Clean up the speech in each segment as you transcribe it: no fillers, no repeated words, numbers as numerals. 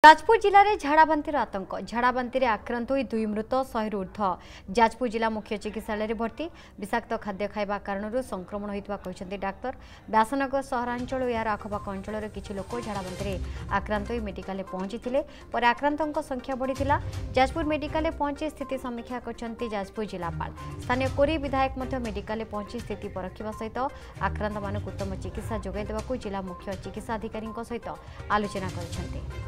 जाजपुर जिले में झाड़ाबांतिर आतंक झाड़ाबांतिर आक्रांत हुई 2 मृत 100 ऊर्ध्व जाजपुर जिला मुख्य चिकित्सालय भर्ती विषाक्त खाद्य खाइबा कारण संक्रमण होता डाक्तर व्यासनगर सहरांचल और यार आखपाख अंचल किसी लोक झाड़ाबांतिर आक्रांत हो मेडिकल पहुंची पर आक्रांतों संख्या बढ़ी जाजपुर मेडिकल पहुंची स्थिति समीक्षा कर जाजपुर जिलापाल स्थानीय कोरी विधायक मेडिकल पहुंची स्थिति परखा सहित आक्रांत मानक उत्तम चिकित्सा जोगाई देवाक जिला मुख्य चिकित्सा अधिकारी सहित आलोचना कर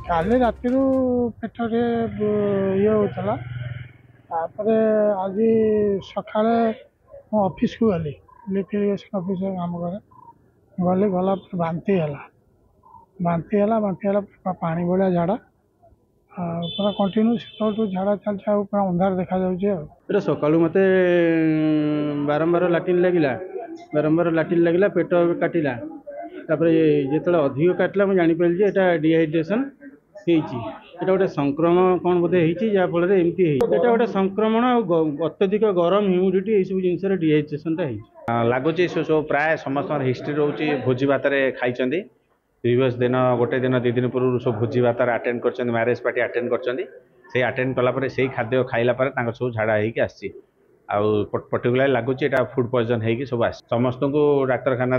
काली राति पेटे ये होता आज सका ऑफिस को गली लिफ्ट इरिगेशन ऑफिस काम करे गली गला बांती है पानी भाया झाड़ा पूरा कंटिन्यू से झाड़ा चलती पूरा अंधार देखा जाए सका मत बारंबार लाटिन लगिला पेट काटिला जो अधिक काटला मुझे जापारि ये डिहाइड्रेशन गोटे संक्रमण कौन बोधे जहाँफल एमती गोटे संक्रमण अत्यधिक गरम ह्यूमिडिटी ये सब जिन डिहाइड्रेशन लगुच सब प्राय समस्त हिस्ट्री रोचे भोजी भात खाई प्रिवियस दिन गोटे दिन 2 दिन पूर्व सब भोजी भात अटेंड कर मैरेज पार्टी अटेंड कर अटेंड कलापर से खाद्य खाइला सब झाड़ा होगी आसी पर्टिकुलर लगुच फुड पॉइजन होगी सब आस समस्त को डाक्तखाना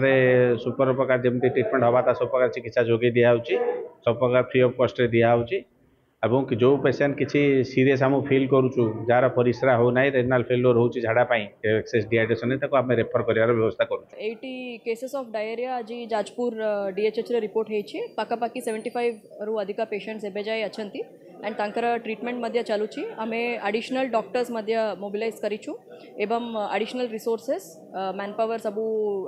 सब प्रकार जमी ट्रिटमेंट हवा सब प्रकार चिकित्सा जोगे दिखाई सब प्रकार फ्री ऑफ कॉस्ट दिखाई जो पेसेंट किसी सीरियस आम फिल करूँ जार परिश्रा हो ना रेनाल फेल्योर हो झाड़ापाई एक्सेस डिहाइड्रेशन आम रेफर कर व्यवस्था कर 80 केसेस ऑफ डायरिया आज जाजपुर डीएचएच रे रिपोर्ट होती पाखापाखि 75 रु अधिक पेशेंट्स एबे जाए अच्छा एंड तांकर ट्रीटमेंट मध्य चलुची आमे एडिशनल डॉक्टर्स मध्य मोबिलाइज करिछु एवं एडिशनल रिसोर्सेस मैन पावर सबू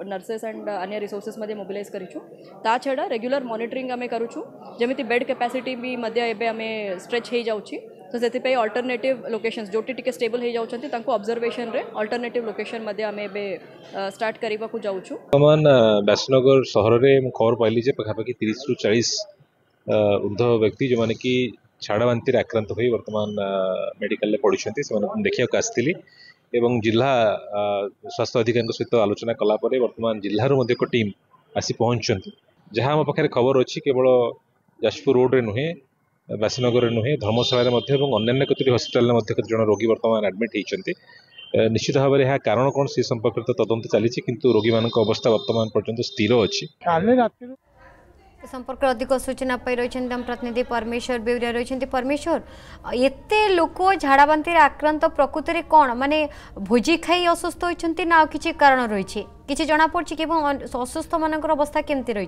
नर्सेस एंड अन्य रिसोर्सेस मध्य मोबिलाइज करिछु ता छड़ा रेगुलर मॉनिटरिंग आमे करूछु जेमिति बेड कैपेसिटी भी मध्य एबे आमे स्ट्रेच हे जाउची तो से अल्टरनेटिव लोकेशंस जोटी टिके स्टेबल हो जाउछंती तांको ऑब्जर्वेशन रे अल्टरनेटिव लोकेशन मध्य आमे एबे स्टार्ट करिबा को जाउछु वर्तमान व्यासनगर सहर रे म खबर पाइली जे पाखापाखि 30 रु 40 ऊर्ध्व व्यक्ति जो माने कि झाड़ाबांतिर आक्रांत हो वर्तमान मेडिकल पढ़ुंट से देखा आसती एवं जिला स्वास्थ्य अधिकारी सहित आलोचना कलापर वर्तमान जिलूर एक टीम आसी पहुँचती जहाँ आम पाखे खबर अच्छी केवल जाजपुर रोड रे नुहे व्यासनगर नुहे धर्मशाला अन्य कतोटी हस्पिटाल जन रोगी वर्तमान एडमिट होती निश्चित भाव में यह कारण कौन से संपर्क तदंत चली किंतु रोगी मान अवस्था वर्तमान पर्यंत स्थिर अच्छी संपर्क अधिक सूचना पाई रही प्रतिनिधि परमेश्वर बेउरिया रही परमेश्वर एते लोक झाड़ाबांतिर आक्रांत प्रकृत में कौन माने भोजी खाई असुस्थ होती ना किसी कारण रही किसी जना पड़ी कि असुस्थ मान अवस्था केमती रही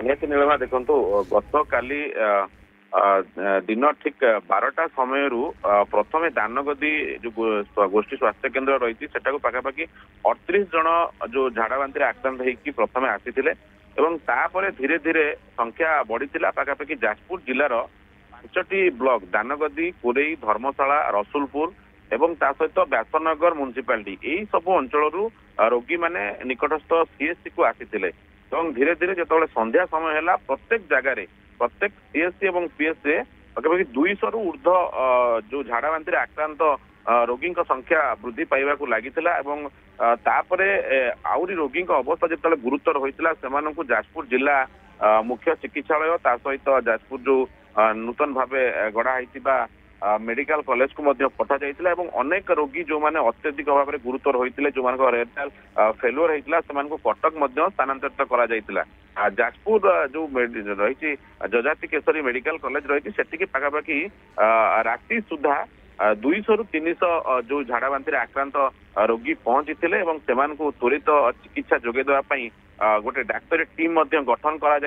निहती नीलमा देखो गत काली दिन ठीक 12टा समय प्रथम दानगदी जो गोष्ठी स्वास्थ्य केन्द्र रही पाखापाखि 38 जन जो झाड़ाबांतिर आक्रांत होगी प्रथम आसी एवं तापर धीरे धीरे संख्या बढ़ी पाखापाखि जाजपुर जिलार 5टी ब्लॉक दानगदी कोरेई धर्मशाला रसुलपुर एवं ता सहित व्यासनगर म्युनिसिपालिटी यही सब अंचल रोगी माने निकटस्थ सीएससी को आसी धीरे धीरे जो संध्या समय है प्रत्येक जगार प्रत्येक सीएससी और पीएससी रे पाखापाखि 200 रु ऊर्ध्व जो झाड़ाबांतिर आक्रांत रोगी संख्या वृद्धि पाइबा लगी तापरे आउरी रोगी अवस्था जो गुरुतर होता से जाजपुर जिला मुख्य चिकित्सालय ता सहित जाजपुर जो नूतन भाव गढ़ा मेडिकल कॉलेज को पठा जाइतिला एवं अनेक रोगी जो माने अत्यधिक भाव में गुरुतर होते जो मान रेनाल फेल्योर होता से कटक स्थानांतरित करा जाइतिला जाजपुर जो रही जजाति केशरी मेडिकल कॉलेज रही से पाखापाखि राति सुधा 200 रु 300 जो झाड़ाबांतिर आक्रांत रोगी पहुंची त्वरित चिकित्सा जोगे देवाई गोटे डाक्तरी टीम गठन करा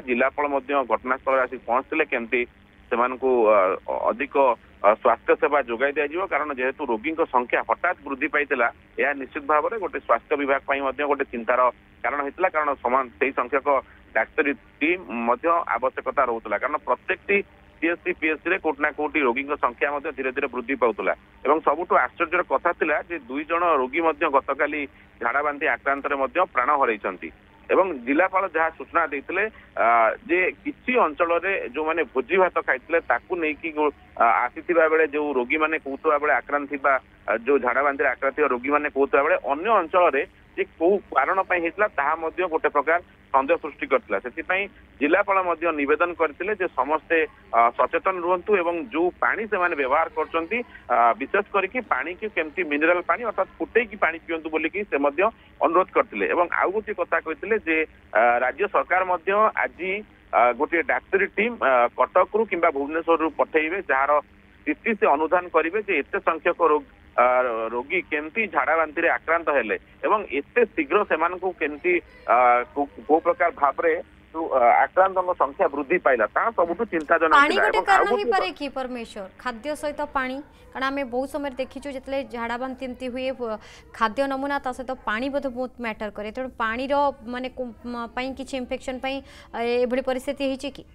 जिलापाल घटनास्थल आसी पहुंचते केमती अधिक स्वास्थ्य सेवा जोगाई दिया कारण जेहेतु रोगी संख्या हठात वृद्धि पाइला यह निश्चित भाव में गोटे स्वास्थ्य विभाग गोटे चिंतार कारण होता कारण समान से संख्यक डाक्तरी टीम आवश्यकता रोला कारण प्रत्येक सीएससी पीएससी रे कोटना कोटी रोगी संख्या धीरे धीरे वृद्धि पाउला एवं सबुठु आश्चर्यर कथा थिला जे 2 जण रोगी गतकाली झाड़ा बांती आक्रांत प्राण हरैछंती एवं जिलापाल जहाँ सूचना देते जे किसी अंचल जो माने भोजी भात खाई ताकू नहीं आसीथिबा बेले जो रोगी माने कहउतबा बेले आक्रांत थिबा जो झाड़ा बांती आक्रांत रोगी माने कहउतबा बेले अन्य अंचल रे जे को कारण पई हेतला ताहा मध्ये गोटे प्रकार संदेह सृष्टि करथिला सेति जिलापाल नवेदन करथिले जे समस्ते सचेतन रुहंतु एवं जो पानी से माने व्यवहार करचंती विशेष करके पानी की केमती मिनरल पानी अर्थात फुटे की पानी पियंतु बोली कि से मध्य अनुरोध करथिले एवं आउ गोटे कथा कहिथिले जे राज्य सरकार मध्य आज गोटे डाक्तरी टीम कटक रु किंबा भुवनेश्वर रु पठेइबे जार स्थिति से अनुधान करिवे जे एते संख्यक रोगी केमती झाड़ा बांती रे आक्रांत हेले एवं एते शीघ्र सेमानकु केमती को प्रकार भाबरे आक्रांत संख्या वृद्धि पाइला ता सबुठु चिंताजनक पानी गोटे कारण ही पारे कि परमेश्वर खाद्य सहित पानी कारण आमे बहुत समय देखिछु जतले झाड़ा बांती एमती हुए खाद्य नमूना ता सहित पानी बहुत मैटर करे त पानी रो माने पई किछि इंफेक्शन पई एभली परिस्थिति हिची कि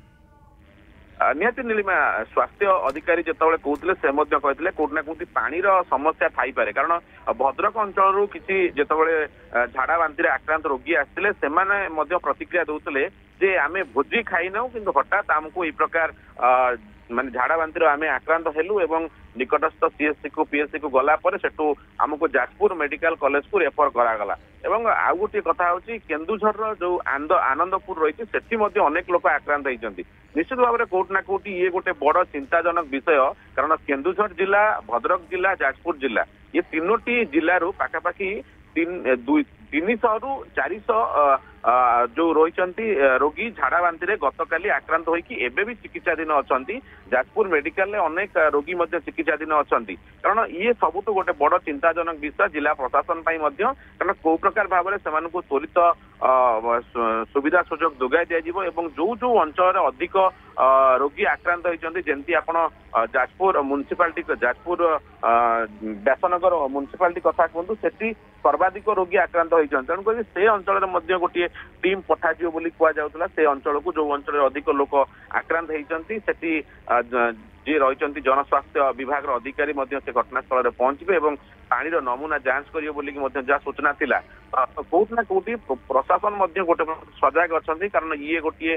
निहाती नीलिमा स्वास्थ्य अधिकारी जिते कहते से कहते कोटना कोटी पानी समस्या थाई पारे कारण भद्रक अंचल किसी जिते झाड़ा बांती आक्रांत रोगी आसते से प्रतिक्रिया दौले जे आमे भोजी खाई नौ किंतु हठात आमको ये प्रकार माने झाड़ा बांती आमे आक्रांत हेलु एवं निकटस्थ सीएससी को पीएससी को गला पर सेठू आमको जाजपुर मेडिकल कॉलेज को रेफर करागला एवं आउ गोटे कथा होची केन्दुझर जो आनंदपुर रही सेठी मध्य अनेक लोक आक्रांत होइचंती निश्चित भाव में कोटना कोटी ये गोटे बड़ चिंताजनक विषय कारण केन्दुझर जिला भद्रक जिला जाजपुर जिला ये तीनोटी जिलू पाखापाखि 300 रु 400 जो रही रोगी झाड़ा बांती गतकाली आक्रांत होइकी एबे भी चिकित्साधीन अच्छा जाजपुर मेडिकल अनेक रोगी चिकित्साधीन अच्छा कारण ये सबुठ गोटे बड़ चिंताजनक विषय जिला प्रशासन कारण को प्रकार भाव में से त्वरित सुविधा सुजोग जोगाई दिज्व जो जो अंचल अधिक रोगी आक्रांत होती जमती आप जाजपुर म्युनिसिपालिटी जाजपुर व्यासनगर म्युनिसिपालिटी कथा कहतु से सर्वाधिक रोगी आक्रांत होती तेणुक से अंचल गोटे टीम पठाଯିव बोली कहुला से अंचल को जो अंचल अधिक लोक आक्रांत होती जी रही जनस्वास्थ्य विभाग अधिकारी से घटनास्थल में पहुंचे और पानी नमूना जांच करेंगे जहाँ सूचना थिला कोटना कोटी प्रशासन गोटे सजग अच्छा कारण ये गोटे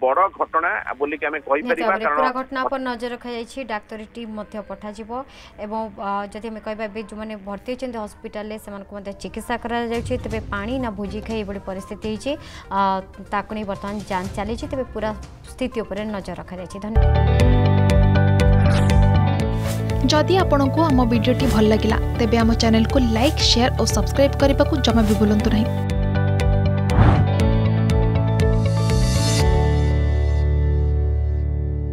बड़ घटना बोलिक आम पूरा घटना पर नजर रखा डाक्तरी टीम पठाଯିव एवं जदि आम कहबा जो मैंने भर्ती होती हस्पिटाल से चिकित्सा तेज पानी ना भोजी खाई ये परिस्थिति नहीं बर्तमान जांच चली तेज पूरा स्थिति उपर नजर रखा धन्यवाद। जदि आपंक आम भिडी भल लगा तेब आम चैनल को लाइक शेयर और सब्सक्राइब करने को जमा भी भूलु नहीं।